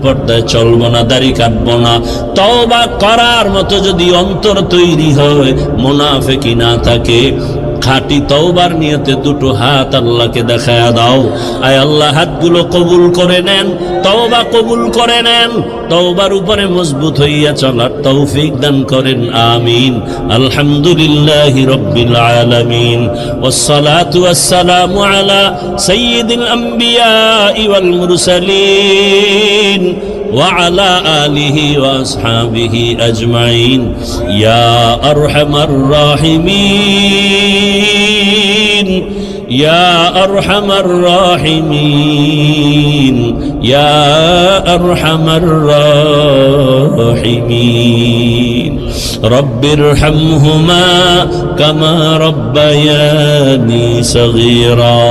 পর্দায় চলবো না, দাড়ি কাটবো না। তওবা করার মতো যদি অন্তর তৈরি হয়, মুনাফিকি না থাকে, খাঁটি তওবার নিয়তে দুটো হাত আল্লাহকে দেখায়া দাও। আয় আল্লাহ, হাতগুলো কবুল করে নেন, তওবা কবুল করে নেন, তওবার উপরে মজবুত হইয়া চলার তৌফিক দান করেন। আমিন। আলহামদুলিল্লাহি রাব্বিল আলামিন, ওয়াসসালাতু ওয়াসসালামু আলা সাইয়্যিদিল আম্বিয়া ওয়াল মুরসালিন وعلى آله وأصحابه أجمعين يا أرحم الراحمين يا أرحم الراحمين يا أرحم الراحمين رب ارحمهما كما ربياني صغيرا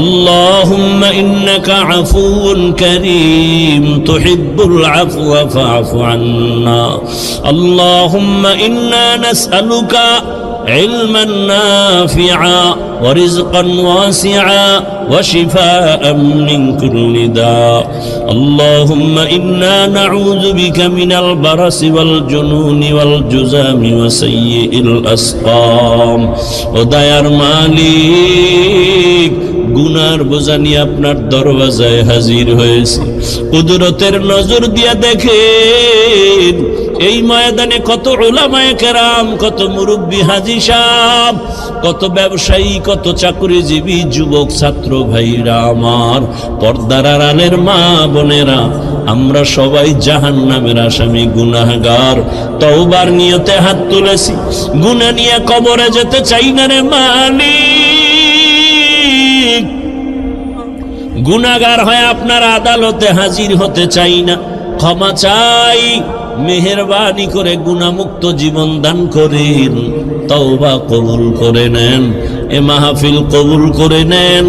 اللهم إنك عفو كريم تحب العفو فاعف عنا اللهم إنا نسألك علما نافعا ورزقا واسعا وشفاء من كل داء اللهم إنا نعوذ بك من البرص والجنون والجذام وسيء الأسقام وديار مالك গুনার বোঝা নিয়ে আপনার দরওয়াজায় হাজির হয়েছি। কুদরতের নজর দিয়া দেখেন এই ময়দানে কত উলামায়ে কেরাম, কত মুরব্বী হাজী সাহেব, কত ব্যবসায়ী, কত চাকরিজীবী যুবক ছাত্র ভাইরা আমার, পর্দার আড়ালের মা বোনেরা, আমরা সবাই জাহান্নামের আসামি, গুনাহগার। তওবার নিয়তে হাত তুলেছি, গুনাহ নিয়ে কবরে যেতে চাই না রে মালিক। গুনাহগার হয়ে আপনার আদালতে হাজির হতে চাই না, ক্ষমা চাই। মেহেরবানি করে গুনাহমুক্ত জীবন দান করেন, তওবা কবুল করে নেন, এ মাহফিল কবুল করে নেন,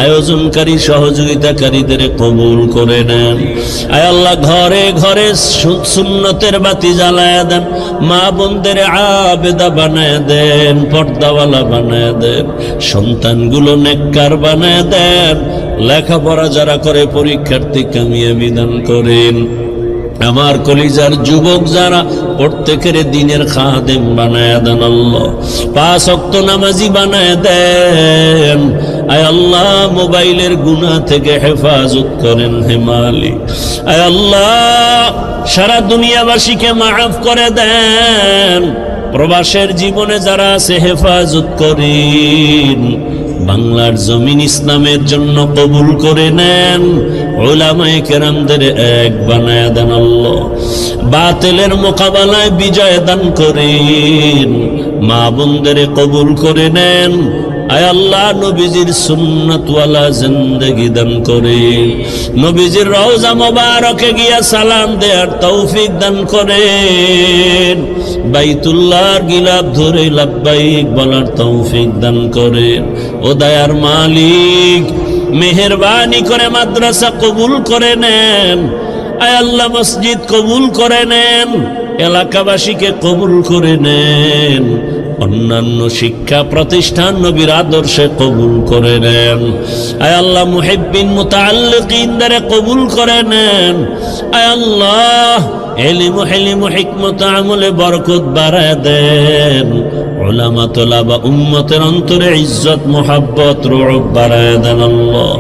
আয়োজনকারী সহযোগিতাকারীদের কবুল করে নেন। আয় আল্লাহ, ঘরে ঘরে সুন্নতের বাতি জ্বালায়া দেন, মা বোনদের আবেদা বানায় দেন, পর্দাওয়ালা বানায় দেন, সন্তানগুলো নেককার বানায় দেন, লেখাপড়া যারা করে পরীক্ষার্থী কামিয়াবি দান করেন। আমার কলিজার যুবক যারা, প্রত্যেকের দিনের খাদেম বানায় দেন আল্লাহ, 5 ওয়াক্ত নামাজি বানায় দেন। আয় আল্লাহ, মোবাইলের গুনাহ থেকে হেফাজত করেন হে মালিক। আয় আল্লাহ, সারা দুনিয়াবাসীকে মাফ করে দেন, প্রবাসের জীবনে যারা আছে হেফাজত করেন। বাংলার জমিন ইসলামের জন্য কবুল করে নেন, উলামায়ে কেরামদের এক বানায় দেন আল্লাহ, বাতিলের মোকাবেলায় বিজয় দান করেন, মা বোনদের কবুল করে নেন। আয় আল্লাহ, নবীজির সুন্নাতওয়ালা জিন্দেগি দান করেন, নবীজির রওজা মোবারকে গিয়া সালাম দেওয়ার তৌফিক দান করেন, বাইতুল্লাহর গিলাফ ধরে লাব্বাইক বলার তৌফিক দান করেন। ও দয়ার মালিক, মেহেরবানি করে মাদ্রাসা কবুল করে নেন। আয় আল্লাহ, মসজিদ কবুল করে নেন, এলাকাবাসীকে কবুল করে নেন, অন্যান্য শিক্ষা প্রতিষ্ঠান নবীর আদর্শে কবুল করে নেন। আয় আল্লাহ, মুহিব্বিন মুতাআল্লিকিনদের কবুল করে নেন। আয় আল্লাহ, ইলম হিকমত আমলে বরকত বাড়ায় দেন, উলামা তোলাবা উম্মতের অন্তরে ইজ্জত মোহাব্বত রুউব বাড়ায় দেন আল্লাহ।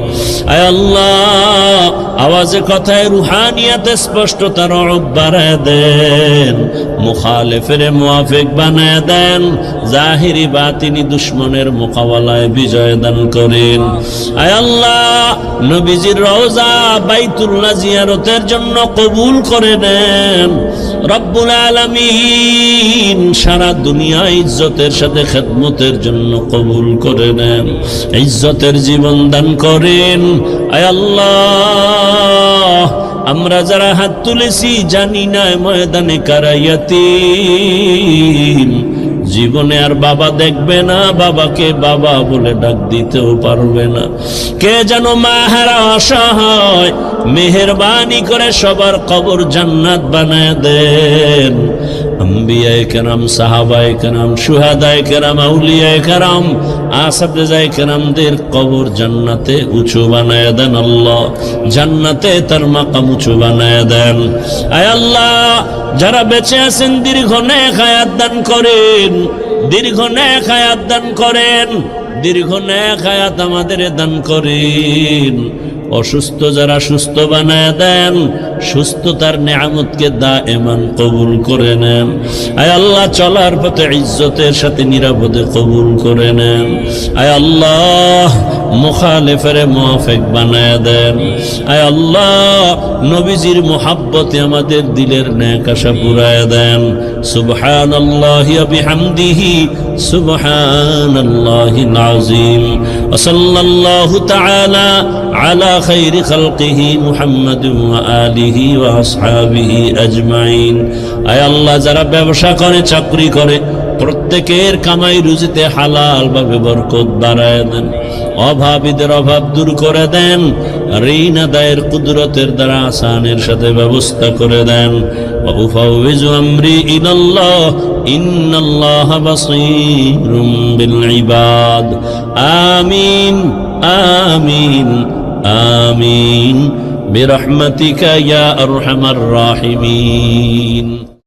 আয় আল্লাহ, আওয়াজে কথায় রুহানিয়াতে স্পষ্টতা রুউব বাড়ায় দেন, মুখালিফের মুওয়াফিক বানায় দেন, জাহিরি বাতিনি দুশমনের মোকাবেলায় বিজয় দান করেন। আয় আল্লাহ, নবীজির রওজা বাইতুল্লাহ জিয়ারতের জন্য কবুল করে নেন। রব্বুল আলামিন, সারা দুনিয়া ইজ্জতের সাথে খেদমতের জন্য কবুল করে নেন, ইজ্জতের জীবন দান করেন। আয় আল্লাহ, আমরা যারা হাত তুলেছি জানি না ময়দানে কারা ইয়াতীম, জীবনে আর বাবা দেখবে না, বাবাকে বাবা বলে ডাক দিতেও পারবে না, কে যেন মাহারা অসহায়, মেহেরবানি করে সবার কবর জান্নাত বানায় দেন। আম্বিয়ায়ে কেরাম, সাহাবায়ে কেরাম, শুহাদায়ে কেরাম, আউলিয়ায়ে কেরাম, আসাতেজায়ে কেরামদের কবর জান্নাতে উঁচু বানায় দেন আল্লাহ, জান্নাতে তার মাকাম উঁচু বানায় দেন। আয় আল্লাহ, যারা বেঁচে আছেন দীর্ঘ নেক হায়াত দান করেন, দীর্ঘ নেক হায়াত দান করেন, দীর্ঘ নেক হায়াত আমাদের দান করেন। অসুস্থ যারা সুস্থ বানায় দেন, সুস্থতার নেয়ামতকে দায়েমান কবুল করে নেন। আয় আল্লাহ, চলার পথে ইজ্জতের সাথে নিরাপদে কবুল করে নেন। আয় আল্লাহ, মুখালেফের মুআফিক বানায় দেন। আয় আল্লাহ, নবীজির মুহাব্বতে আমাদের দিলের নেক আশা পুরায় দেন। সুবহানাল্লাহি ওয়া বিহামদিহি, সুবহানাল্লাহিল আযীম। ওয়া সাল্লাল্লাহু তাআলা আলা খাইরি খালকিহি মুহাম্মাদিন ওয়া আলিহি ওয়া আসহাবিহি আজমাইন। আয় আল্লাহ, যারা ব্যবসা করে, চাকরি করে, প্রত্যেকের কামাই রুজিতে হালাল ভাবে বরকত বাড়ায় দেন। অভাবীদের অভাব দূর করে দেন। ঋণ আদায়ের কুদরতের দ্বারা আসানের সাথে ব্যবস্থা করে দেন। উফাউযু আমরি ইলাল্লাহ, ইন্নাল্লাহা বাসীরুম বিল ইবাদ। আমিন আমিন আমিন বিরহমাতিকা ইয়া আরহামার রাহিমিন।